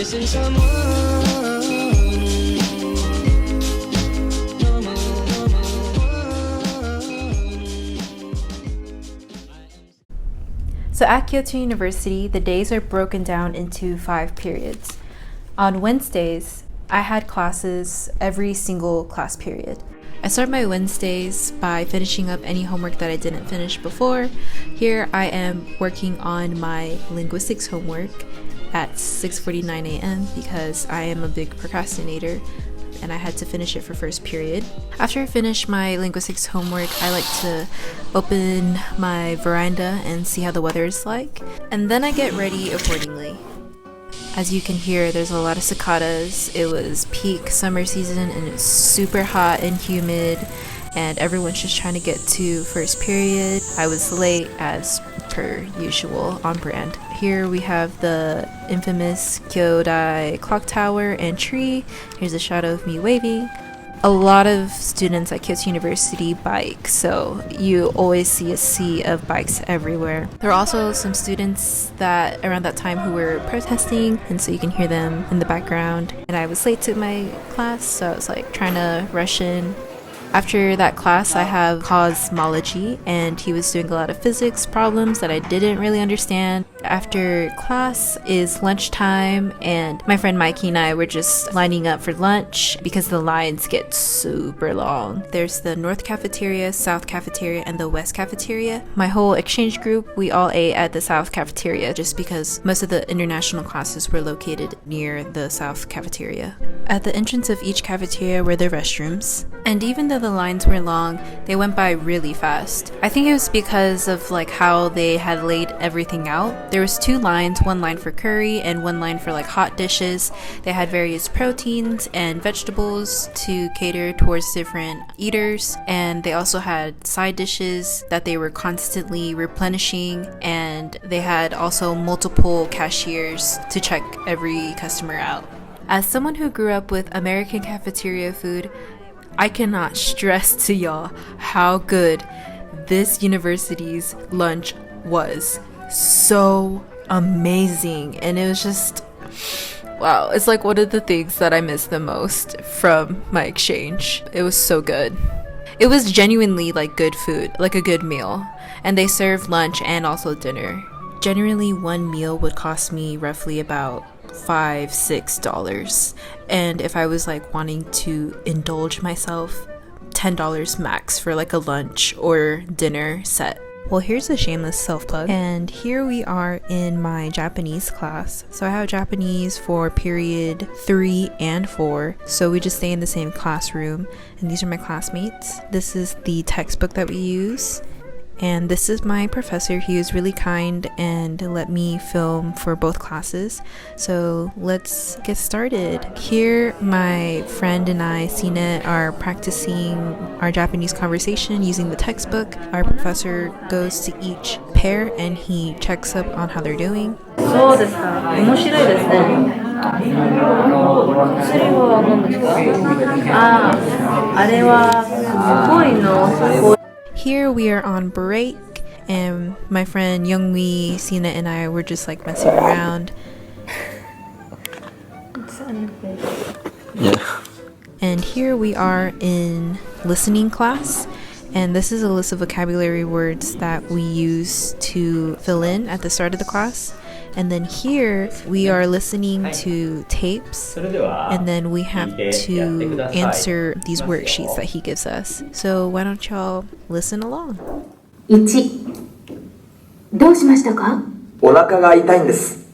missing someone. So at Kyoto University, the days are broken down into 5 periods. On Wednesdays, I had classes every single class period. I start my Wednesdays by finishing up any homework that I didn't finish before. Here I am working on my linguistics homework at 6:49 a.m. because I am a big procrastinator and I had to finish it for first period. After I finish my linguistics homework, I like to open my veranda and see how the weather is like, and then I get ready accordingly. As you can hear, there's a lot of cicadas. It was peak summer season and it's super hot and humid, and everyone's just trying to get to first period. I was late as per usual, on brand. Here we have the infamous Kyoto clock tower and tree. Here's a shadow of me waving. A lot of students at Kyoto University bike, so you always see a sea of bikes everywhere. There are also some students that around that time who were protesting, and so you can hear them in the background. And I was late to my class, so I was like trying to rush in. After that class, I have Moleque, and he was doing a lot of physics problems that I didn't really understand. After class is lunchtime, and my friend Mikey and I were just lining up for lunch because the lines get super long. There's the North Cafeteria, South Cafeteria, and the West Cafeteria. My whole exchange group, we all ate at the South Cafeteria just because most of the international classes were located near the South Cafeteria. At the entrance of each cafeteria were the restrooms, and even though the lines were long, they went by really fast. I think it was because of like how they had laid everything out. There was 2 lines, one line for curry and one line for like hot dishes. They had various proteins and vegetables to cater towards different eaters, and they also had side dishes that they were constantly replenishing, and they had also multiple cashiers to check every customer out. As someone who grew up with American cafeteria food, I cannot stress to y'all how good this university's lunch was. So amazing. And it was just, wow, it's like one of the things that I miss the most from my exchange. It was so good. It was genuinely like good food, like a good meal. And they served lunch and also dinner. Generally, one meal would cost me roughly about $5-6, and if I was like wanting to indulge myself, $10 max for like a lunch or dinner set. Well, here's a shameless self-plug, and here we are in my Japanese class. So I have Japanese for period 3 and 4, so we just stay in the same classroom, and these are my classmates. This is the textbook that we use. And this is my professor. He was really kind and let me film for both classes. So let's get started. Here, my friend and I, Sina, are practicing our Japanese conversation using the textbook. Our professor goes to each pair and he checks up on how they're doing. そうですか。面白いですね。薬は何ですか？あれはすごいの。 Here we are on break, and my friend Youngmi, Sina, and I were just like messing around. Yeah. And here we are in listening class, and this is a list of vocabulary words that we use to fill in at the start of the class. And then here we are listening to tapes, and then we have to answer these worksheets that he gives us. So why don't y'all listen along? 1. どうしましたか？お腹が痛いんです。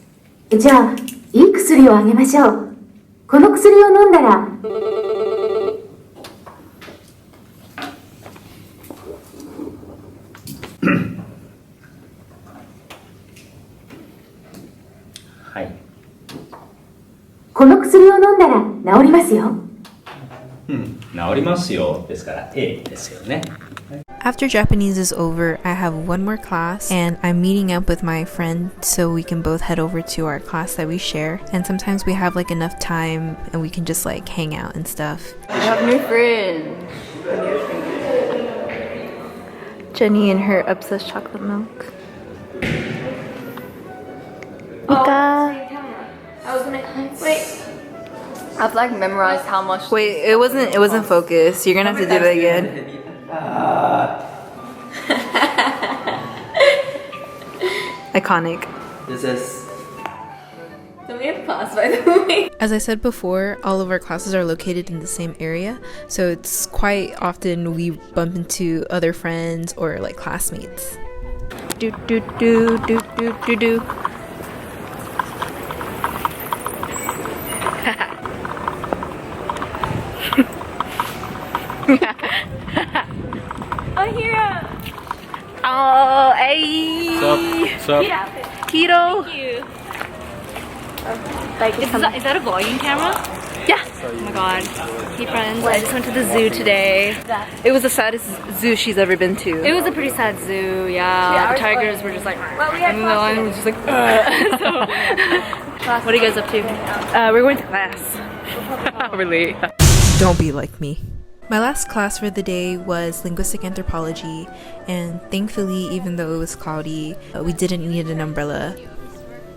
じゃあ、いい薬をあげましょう。この薬を飲んだらこの薬を飲んだら治りますよ。治りますよですから A ですよね。 After Japanese is over, I have one more class, and I'm meeting up with my friend so we can both head over to our class that we share. And sometimes we have like enough time and we can just like hang out and stuff. I have new friends. Jenny and her obsessed chocolate milk. Mika. I was gonna science. Wait. I've like memorized how much. Wait, it wasn't focused. You're gonna have to do that again. Iconic. This is So we have class, by the way. As I said before, all of our classes are located in the same area, so it's quite often we bump into other friends or like classmates. Do do do do do do do. Oh, here. Oh, hey. What's up? Tito. Thank you. Like, is that a vlogging camera? Yeah. Oh my god. Hey friends, I just went to the zoo today. It was the saddest zoo she's ever been to. It was a pretty sad zoo, yeah. The tigers were just like, and the lion was just like, So, what are you guys up to? We're going to class. Really? Don't be like me. My last class for the day was linguistic anthropology, and thankfully, even though it was cloudy, we didn't need an umbrella.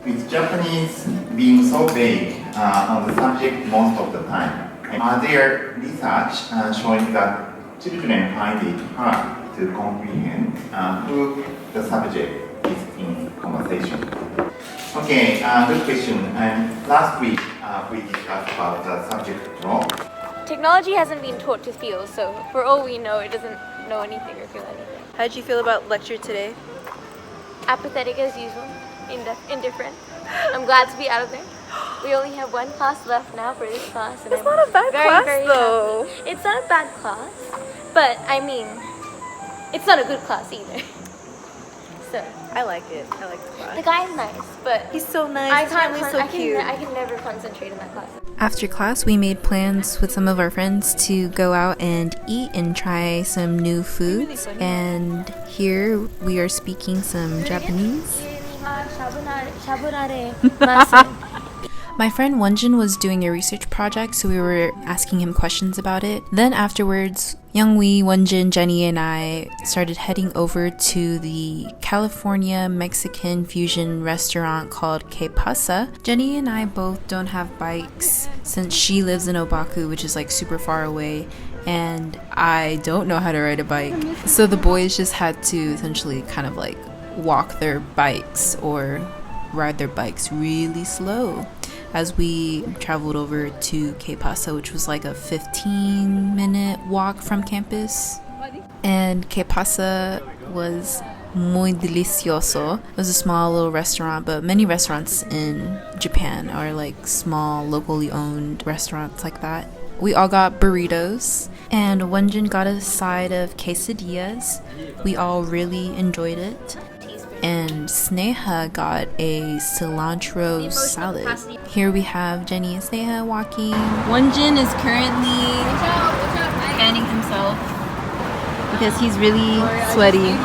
With Japanese being so vague on the subject most of the time, there research showing that children find it hard to comprehend who the subject is in conversation. Okay, good question. And last week we discussed about the subject role. Technology hasn't been taught to feel, so for all we know, it doesn't know anything or feel anything. How did you feel about lecture today? Apathetic as usual, indifferent. I'm glad to be out of there. We only have one class left now for this class. And It's not a bad class though. Happy. It's not a bad class, but I mean, it's not a good class either. So I like it. I like the the class. guy's nice, but He's so nice. His family's so cute. I can never concentrate in that class. After class, we made plans with some of our friends to go out and eat and try some new foods. And here we are speaking some Japanese. My friend Wonjin was doing a research project, so we were asking him questions about it. Then afterwards, Youngwee, Wonjin, Jenny, and I started heading over to the California Mexican fusion restaurant called Que Pasa. Jenny and I both don't have bikes since she lives in Obaku, which is like super far away, and I don't know how to ride a bike. So the boys just had to essentially kind of like walk their bikes or ride their bikes really slow as we traveled over to Que Pasa, which was like a 15-minute walk from campus. And Que Pasa was muy delicioso. It was a small little restaurant, but many restaurants in Japan are like small, locally owned restaurants like that. We all got burritos, and Wonjin got a side of quesadillas. We all really enjoyed it. And Sneha got a cilantro salad. Here we have Jenny and Sneha walking. Wonjin is currently fanning himself because he's really sweaty.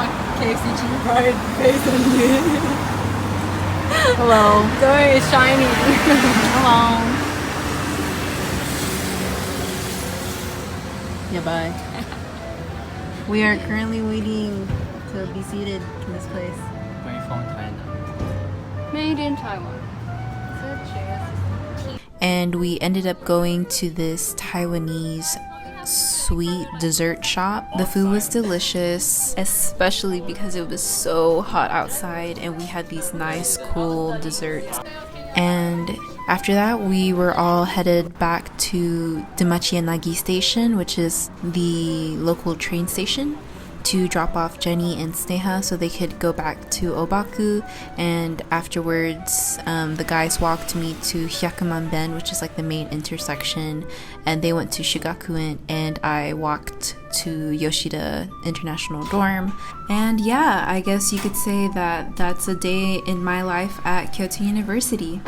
Hello. Sorry, it's shiny. Hello. Yeah, bye. We are currently waiting to be seated in this place. Made in Taiwan. And we ended up going to this Taiwanese sweet dessert shop. The food was delicious, especially because it was so hot outside and we had these nice cool desserts. And after that, we were all headed back to Demachianagi Station, which is the local train station, to drop off Jenny and Sneha so they could go back to Obaku. And afterwards, the guys walked me to Hyakumanben, which is like the main intersection, and they went to Shigakuen, and I walked to Yoshida International Dorm. And yeah, I guess you could say that that's a day in my life at Kyoto University.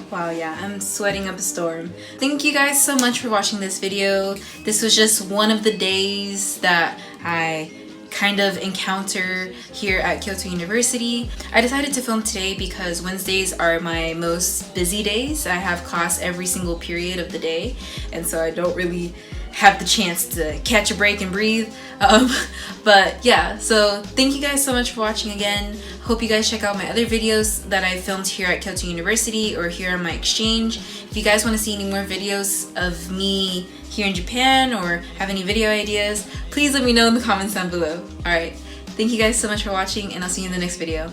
Wow, yeah, I'm sweating up a storm. Thank you guys so much for watching this video. This was just one of the days that I kind of encounter here at Kyoto University. I decided to film today because Wednesdays are my most busy days. I have class every single period of the day, and so I don't really have the chance to catch a break and breathe. But yeah, so thank you guys so much for watching again. Hope you guys check out my other videos that I filmed here at Kyoto University or here on my exchange. If you guys want to see any more videos of me here in Japan or have any video ideas, please let me know in the comments down below. Alright, thank you guys so much for watching, and I'll see you in the next video.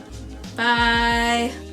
Bye!